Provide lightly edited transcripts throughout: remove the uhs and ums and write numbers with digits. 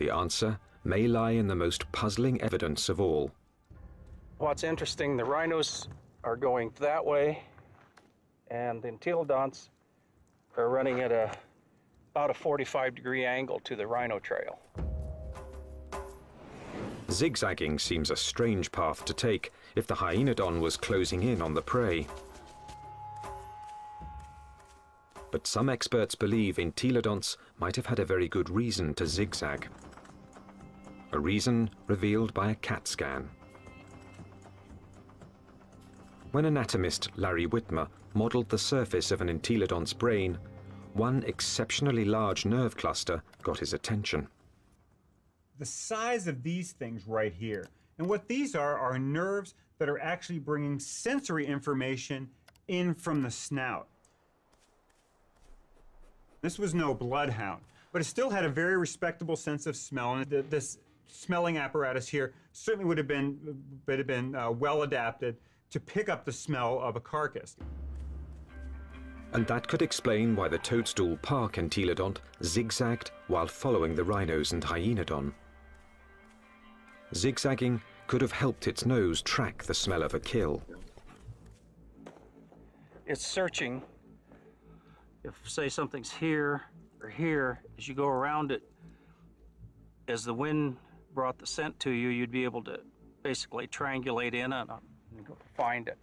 The answer may lie in the most puzzling evidence of all. What's interesting, the rhinos are going that way, and the entelodonts are running at about a 45-degree angle to the rhino trail. Zigzagging seems a strange path to take if the hyenodon was closing in on the prey. But some experts believe entelodonts might have had a very good reason to zigzag. A reason revealed by a CAT scan. When anatomist Larry Whitmer modelled the surface of an entelodont's brain, one exceptionally large nerve cluster got his attention. The size of these things right here. And what these are nerves that are actually bringing sensory information in from the snout. This was no bloodhound, but it still had a very respectable sense of smell, and this smelling apparatus here certainly would have been well adapted to pick up the smell of a carcass. And that could explain why the toadstool park entelodont zigzagged while following the rhinos and hyenodon. Zigzagging could have helped its nose track the smell of a kill. It's searching. If, say, something's here or here, as you go around it, as the wind brought the scent to you, you'd be able to basically triangulate in on it and go find it.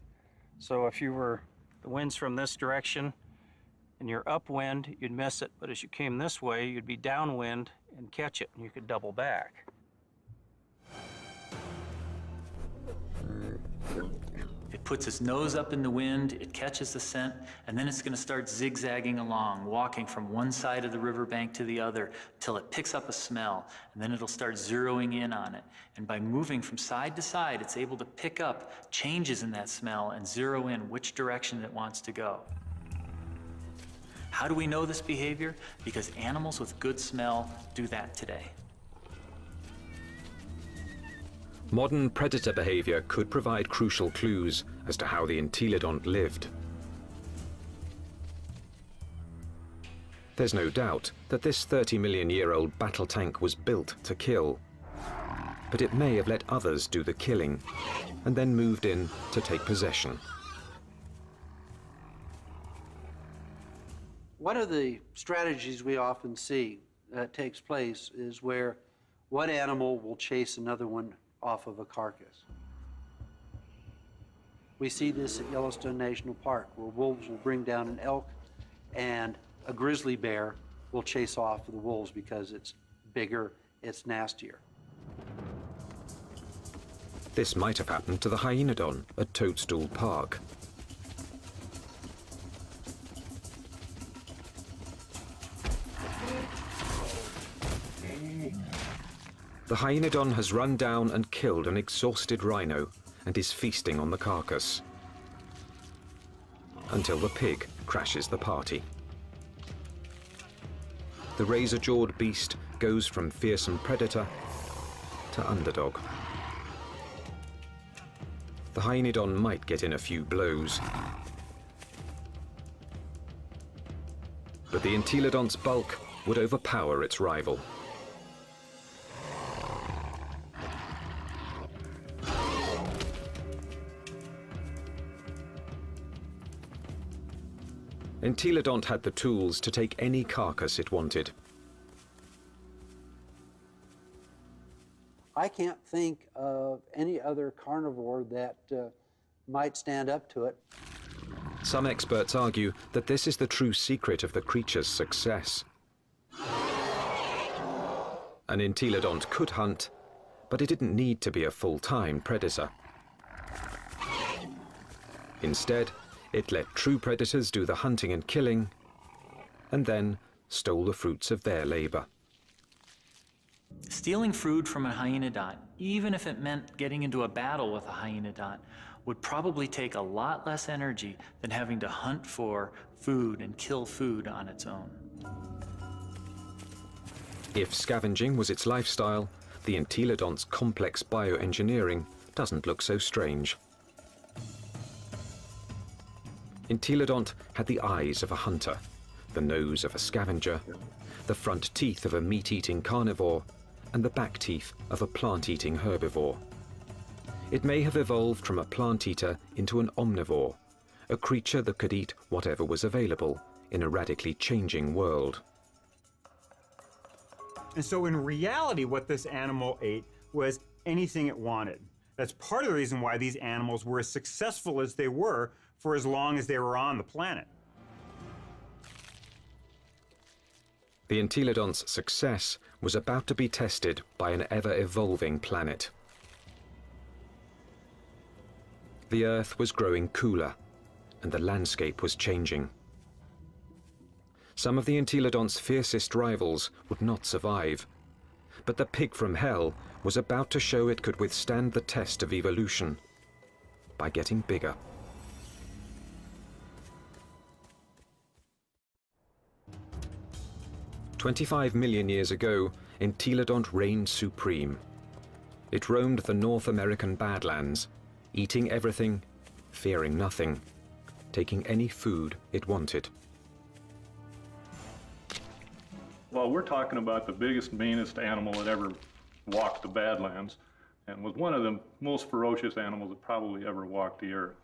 So if you were, the wind's from this direction and you're upwind, you'd miss it. But as you came this way, you'd be downwind and catch it, and you could double back. It puts its nose up in the wind, it catches the scent, and then it's going to start zigzagging along, walking from one side of the riverbank to the other till it picks up a smell, and then it'll start zeroing in on it. And by moving from side to side, it's able to pick up changes in that smell and zero in which direction it wants to go. How do we know this behavior? Because animals with good smell do that today. Modern predator behavior could provide crucial clues as to how the entelodont lived. There's no doubt that this 30-million-year-old battle tank was built to kill, but it may have let others do the killing and then moved in to take possession. One of the strategies we often see that takes place is where one animal will chase another one off of a carcass. We see this at Yellowstone National Park, where wolves will bring down an elk and a grizzly bear will chase off the wolves because it's bigger, it's nastier. This might have happened to the hyenodon at Toadstool Park. The hyenodon has run down and killed an exhausted rhino and is feasting on the carcass until the pig crashes the party. The razor-jawed beast goes from fearsome predator to underdog. The hyenodon might get in a few blows, but the entelodont's bulk would overpower its rival. Entelodont had the tools to take any carcass it wanted. I can't think of any other carnivore that might stand up to it. Some experts argue that this is the true secret of the creature's success. An entelodont could hunt, but it didn't need to be a full-time predator. Instead, it let true predators do the hunting and killing, and then stole the fruits of their labor. Stealing food from a hyenodont, even if it meant getting into a battle with a hyenodont, would probably take a lot less energy than having to hunt for food and kill food on its own. If scavenging was its lifestyle, the entelodont's complex bioengineering doesn't look so strange. Entelodont had the eyes of a hunter, the nose of a scavenger, the front teeth of a meat-eating carnivore, and the back teeth of a plant-eating herbivore. It may have evolved from a plant-eater into an omnivore, a creature that could eat whatever was available in a radically changing world. And so in reality, what this animal ate was anything it wanted. That's part of the reason why these animals were as successful as they were for as long as they were on the planet. The entelodont's success was about to be tested by an ever-evolving planet. The Earth was growing cooler, and the landscape was changing. Some of the entelodont's fiercest rivals would not survive, but the pig from hell was about to show it could withstand the test of evolution by getting bigger. "25 million years ago, entelodont reigned supreme. It roamed the North American Badlands, eating everything, fearing nothing, taking any food it wanted." Well, we're talking about the biggest, meanest animal that ever walked the Badlands, and was one of the most ferocious animals that probably ever walked the earth.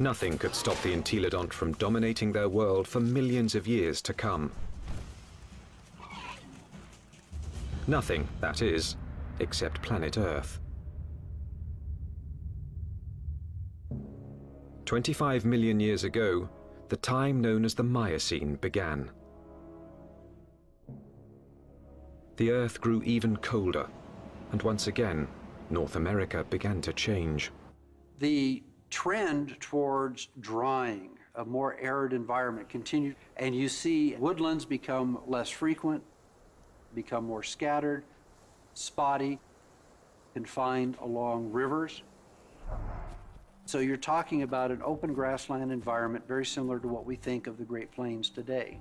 Nothing could stop the entelodont from dominating their world for millions of years to come. Nothing, that is, except planet Earth. 25 million years ago, the time known as the Miocene began. The Earth grew even colder, and once again, North America began to change. The trend towards drying, a more arid environment continued, and you see woodlands become less frequent, become more scattered, spotty, confined along rivers. So you're talking about an open grassland environment very similar to what we think of the Great Plains today.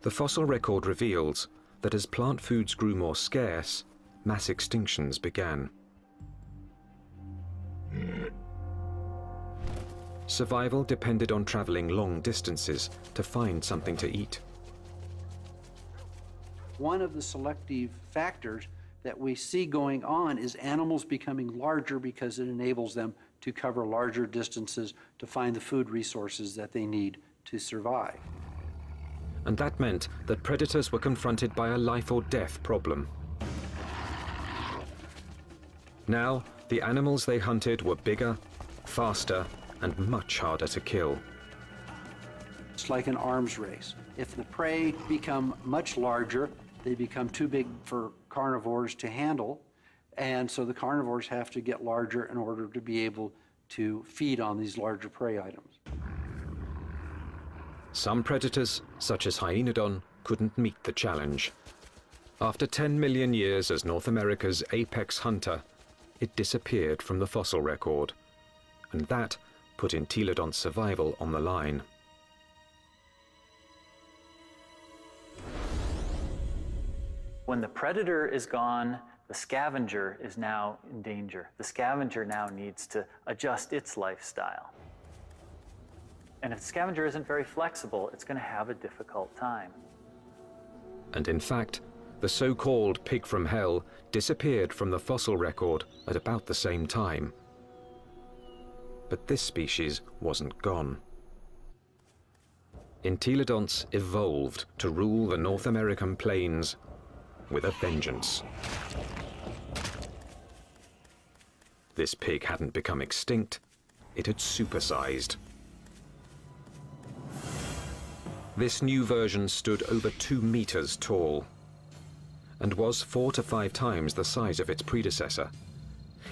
The fossil record reveals that as plant foods grew more scarce, mass extinctions began. Survival depended on traveling long distances to find something to eat. One of the selective factors that we see going on is animals becoming larger because it enables them to cover larger distances to find the food resources that they need to survive. And that meant that predators were confronted by a life or death problem. Now, the animals they hunted were bigger, faster, and much harder to kill. It's like an arms race. If the prey become much larger, they become too big for carnivores to handle, and so the carnivores have to get larger in order to be able to feed on these larger prey items. Some predators, such as Hyaenodon, couldn't meet the challenge. After 10 million years as North America's apex hunter, it disappeared from the fossil record, and that put entelodont's survival on the line. When the predator is gone, the scavenger is now in danger. The scavenger now needs to adjust its lifestyle. And if the scavenger isn't very flexible, it's going to have a difficult time. And in fact, the so-called pig from hell disappeared from the fossil record at about the same time. But this species wasn't gone. Entelodonts evolved to rule the North American plains with a vengeance. This pig hadn't become extinct, it had supersized. This new version stood over 2 meters tall and was 4 to 5 times the size of its predecessor.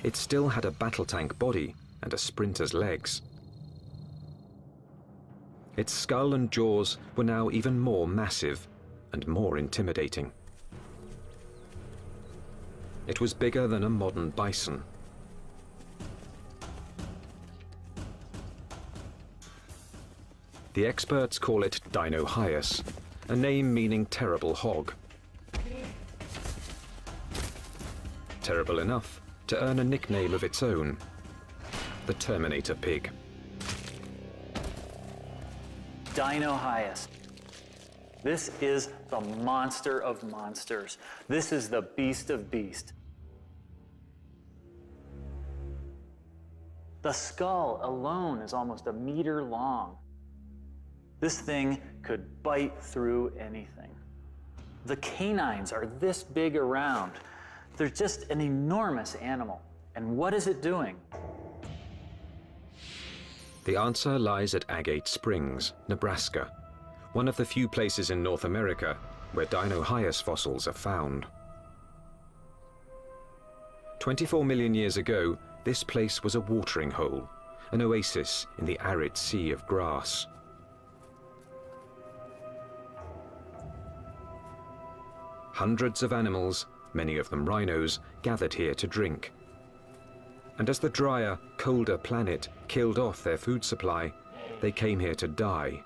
It still had a battle tank body and a sprinter's legs. Its skull and jaws were now even more massive and more intimidating. It was bigger than a modern bison. The experts call it Dinohyus, a name meaning terrible hog. Terrible enough to earn a nickname of its own, the Terminator pig. Dinohyus. This is the monster of monsters. This is the beast of beasts. The skull alone is almost a meter long. This thing could bite through anything. The canines are this big around. They're just an enormous animal. And what is it doing? The answer lies at Agate Springs, Nebraska, one of the few places in North America where Dinohyus fossils are found. 24 million years ago, this place was a watering hole, an oasis in the arid sea of grass. Hundreds of animals, many of them rhinos, gathered here to drink. And as the drier, colder planet killed off their food supply, they came here to die,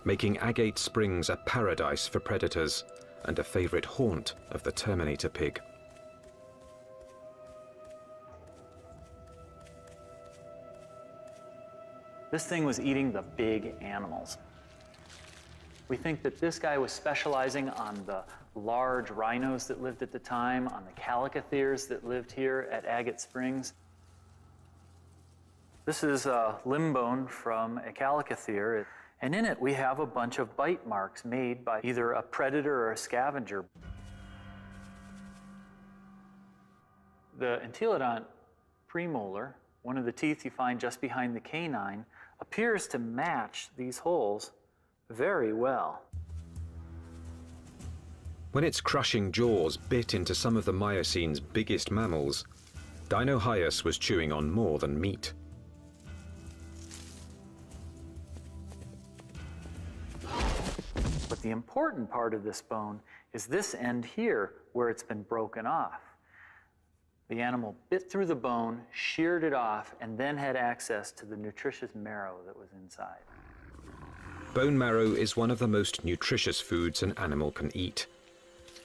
making Agate Springs a paradise for predators and a favorite haunt of the Terminator pig. This thing was eating the big animals. We think that this guy was specializing on the large rhinos that lived at the time, on the calicotheres that lived here at Agate Springs. This is a limb bone from a calicothere, and in it we have a bunch of bite marks made by either a predator or a scavenger. The entelodont premolar, one of the teeth you find just behind the canine, appears to match these holes very well. When its crushing jaws bit into some of the Miocene's biggest mammals, Dinohyus was chewing on more than meat. But the important part of this bone is this end here, where it's been broken off. The animal bit through the bone, sheared it off, and then had access to the nutritious marrow that was inside. Bone marrow is one of the most nutritious foods an animal can eat.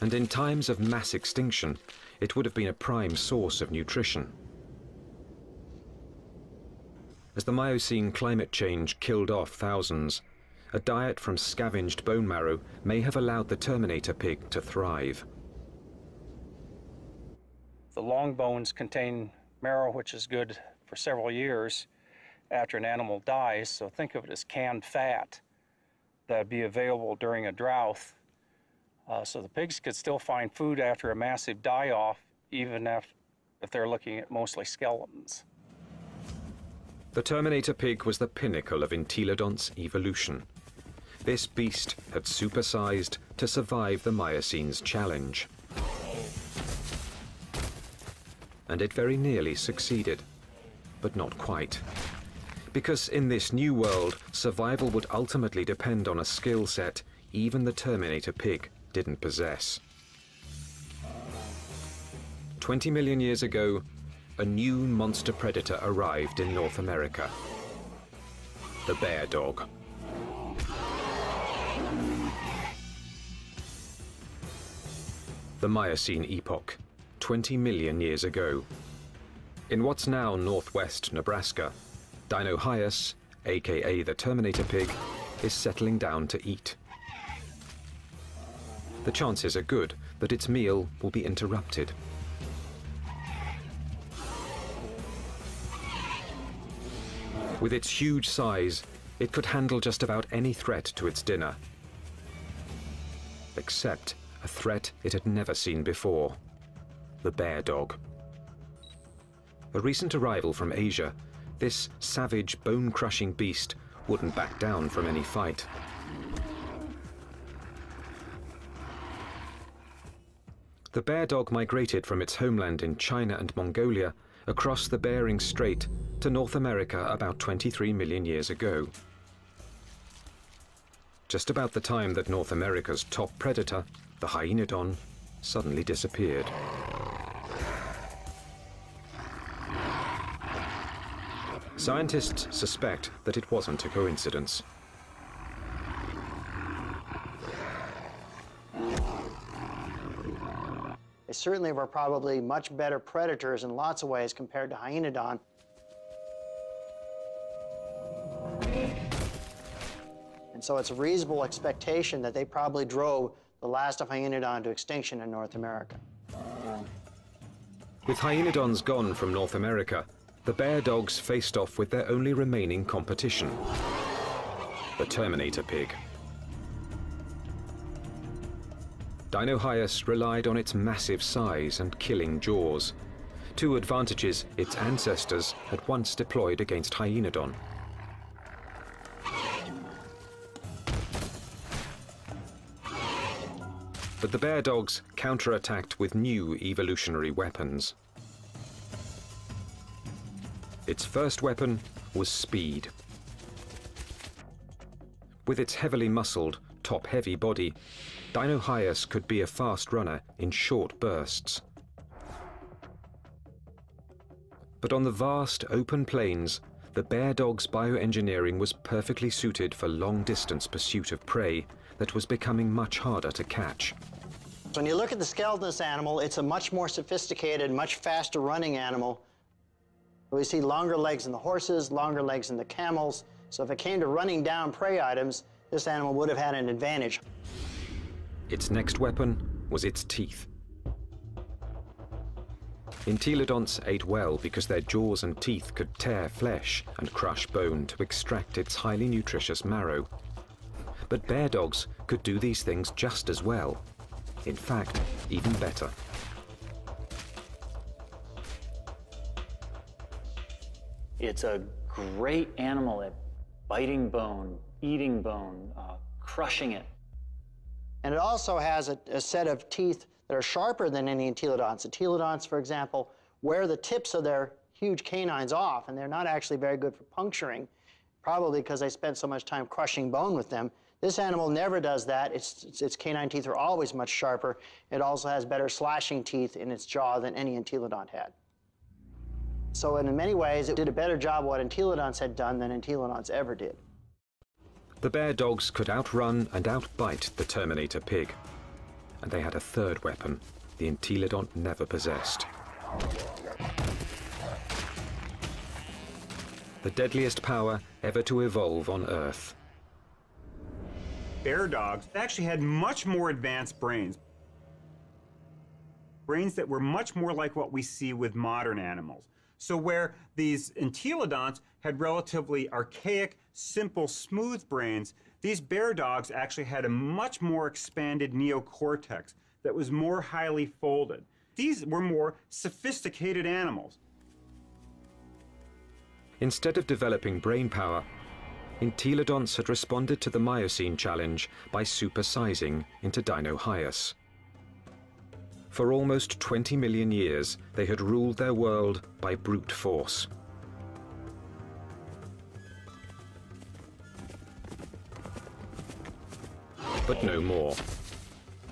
And in times of mass extinction, it would have been a prime source of nutrition. As the Miocene climate change killed off thousands, a diet from scavenged bone marrow may have allowed the Terminator pig to thrive. The long bones contain marrow, which is good for several years after an animal dies, so think of it as canned fat that would be available during a drought. So the pigs could still find food after a massive die-off, even if they're looking at mostly skeletons. The Terminator pig was the pinnacle of entelodont's evolution. This beast had supersized to survive the Miocene's challenge. And it very nearly succeeded, but not quite. Because in this new world, survival would ultimately depend on a skill set even the Terminator pig didn't possess. 20 million years ago, a new monster predator arrived in North America. The bear dog. The Miocene epoch, 20 million years ago. In what's now northwest Nebraska, Dinohyus, aka the Terminator pig, is settling down to eat. The chances are good that its meal will be interrupted. With its huge size, it could handle just about any threat to its dinner. Except a threat it had never seen before: the bear dog. A recent arrival from Asia, this savage, bone-crushing beast wouldn't back down from any fight. The bear dog migrated from its homeland in China and Mongolia across the Bering Strait to North America about 23 million years ago. Just about the time that North America's top predator, the hyenodon, suddenly disappeared. Scientists suspect that it wasn't a coincidence. They certainly were probably much better predators in lots of ways compared to hyenodon. And So it's a reasonable expectation that they probably drove the last of hyenodon to extinction in North America. With hyenodons gone from North America, the bear dogs faced off with their only remaining competition, the Terminator pig. Dinohyus relied on its massive size and killing jaws, two advantages its ancestors had once deployed against hyenodon. But the bear dogs counterattacked with new evolutionary weapons. Its first weapon was speed. With its heavily muscled, top-heavy body, Dinohyus could be a fast runner in short bursts. But on the vast, open plains, the bear dog's bioengineering was perfectly suited for long-distance pursuit of prey that was becoming much harder to catch. So when you look at the skeleton of this animal, it's a much more sophisticated, much faster running animal. We see longer legs in the horses, longer legs in the camels. So if it came to running down prey items, this animal would have had an advantage. Its next weapon was its teeth. Entelodonts ate well because their jaws and teeth could tear flesh and crush bone to extract its highly nutritious marrow. But bear dogs could do these things just as well. In fact, even better. It's a great animal at biting bone, eating bone, crushing it. And it also has a set of teeth that are sharper than any entelodonts. Entelodonts, for example, wear the tips of their huge canines off, and they're not actually very good for puncturing, probably because they spend so much time crushing bone with them. This animal never does that. Its canine teeth are always much sharper. It also has better slashing teeth in its jaw than any entelodont had. So in many ways, it did a better job of what entelodonts had done than entelodonts ever did. The bear dogs could outrun and outbite the Terminator pig. And they had a third weapon the entelodont never possessed. The deadliest power ever to evolve on Earth. Bear dogs actually had much more advanced brains. Brains that were much more like what we see with modern animals. So where these entelodonts had relatively archaic, simple, smooth brains, these bear dogs actually had a much more expanded neocortex that was more highly folded. These were more sophisticated animals. Instead of developing brain power, entelodonts had responded to the Miocene challenge by supersizing into Dinohyus. For almost 20 million years, they had ruled their world by brute force. But no more.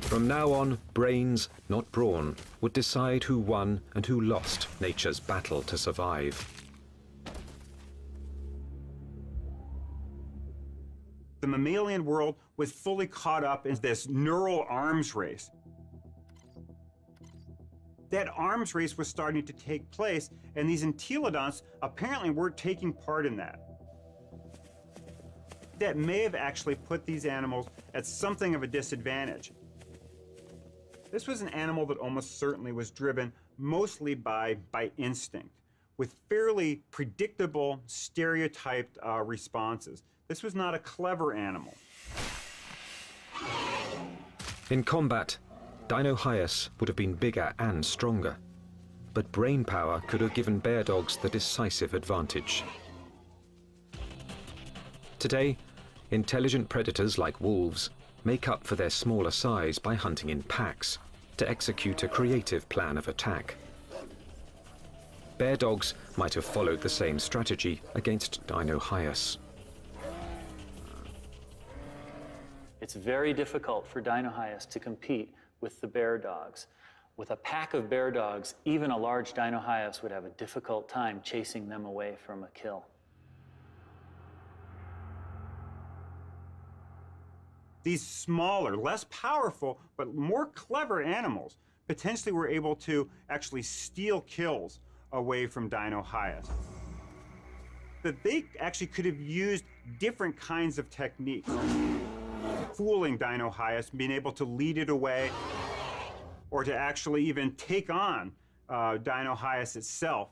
From now on, brains, not brawn, would decide who won and who lost nature's battle to survive. The mammalian world was fully caught up in this neural arms race. That arms race was starting to take place, and these entelodonts apparently weren't taking part in that. That may have actually put these animals at something of a disadvantage. This was an animal that almost certainly was driven mostly by instinct, with fairly predictable, stereotyped responses. This was not a clever animal. In combat, Dinohyus would have been bigger and stronger, but brain power could have given bear dogs the decisive advantage. Today, intelligent predators like wolves make up for their smaller size by hunting in packs to execute a creative plan of attack. Bear dogs might have followed the same strategy against Dinohyus. It's very difficult for Dinohyus to compete with the bear dogs. With a pack of bear dogs, even a large Dinohyus would have a difficult time chasing them away from a kill. These smaller, less powerful, but more clever animals potentially were able to actually steal kills away from Dinohyus. That they actually could have used different kinds of techniques. fooling Dino-Hyas, being able to lead it away, or to actually even take on Dino-Hyas itself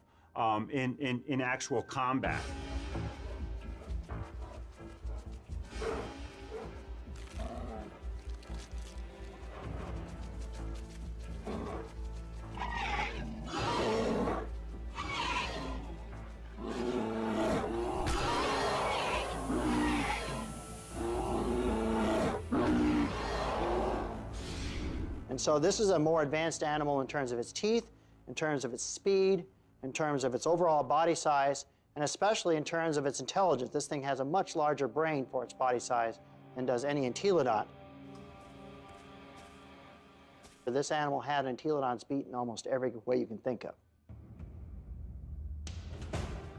in actual combat. And so this is a more advanced animal in terms of its teeth, in terms of its speed, in terms of its overall body size, and especially in terms of its intelligence. This thing has a much larger brain for its body size than does any entelodont. This animal had entelodonts beat in almost every way you can think of.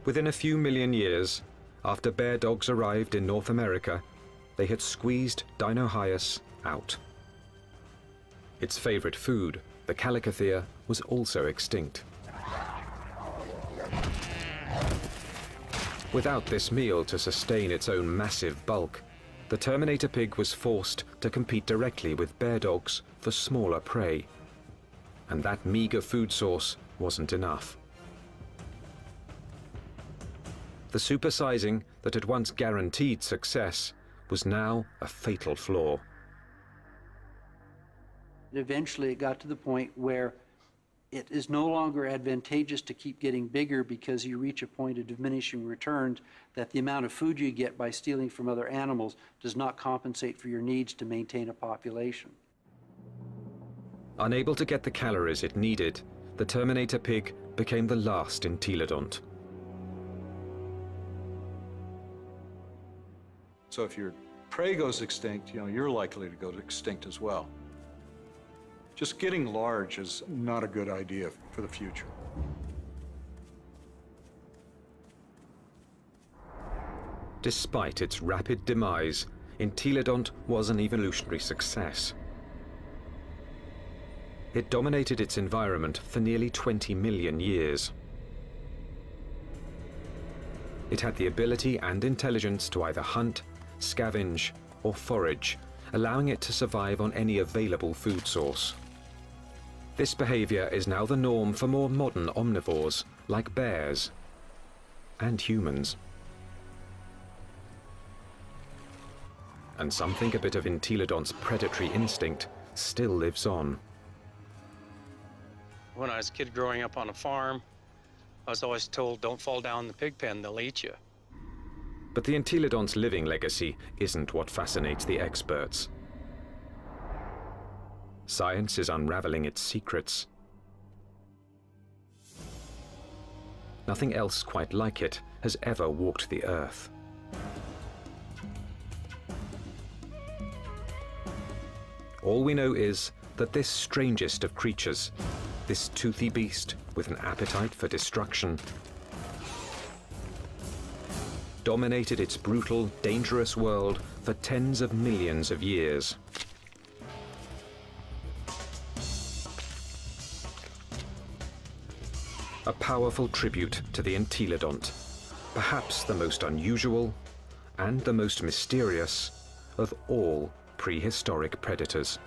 Within a few million years, after bear dogs arrived in North America, they had squeezed Dino-Hyas out. Its favorite food, the calicothea, was also extinct. Without this meal to sustain its own massive bulk, the Terminator pig was forced to compete directly with bear dogs for smaller prey. And that meager food source wasn't enough. The supersizing that had once guaranteed success was now a fatal flaw. Eventually it got to the point where it is no longer advantageous to keep getting bigger because you reach a point of diminishing returns, that the amount of food you get by stealing from other animals does not compensate for your needs to maintain a population. Unable to get the calories it needed, the Terminator pig became the last entelodont. So if your prey goes extinct, you're likely to go extinct as well. Just getting large is not a good idea for the future. Despite its rapid demise, entelodont was an evolutionary success. It dominated its environment for nearly 20 million years. It had the ability and intelligence to either hunt, scavenge, or forage, allowing it to survive on any available food source. This behavior is now the norm for more modern omnivores, like bears and humans. And some think a bit of entelodont's predatory instinct still lives on. When I was a kid growing up on a farm, I was always told, don't fall down the pig pen, they'll eat you. But the entelodont's living legacy isn't what fascinates the experts. Science is unraveling its secrets. Nothing else quite like it has ever walked the earth. All we know is that this strangest of creatures, this toothy beast with an appetite for destruction, dominated its brutal, dangerous world for tens of millions of years. A powerful tribute to the entelodont, perhaps the most unusual and the most mysterious of all prehistoric predators.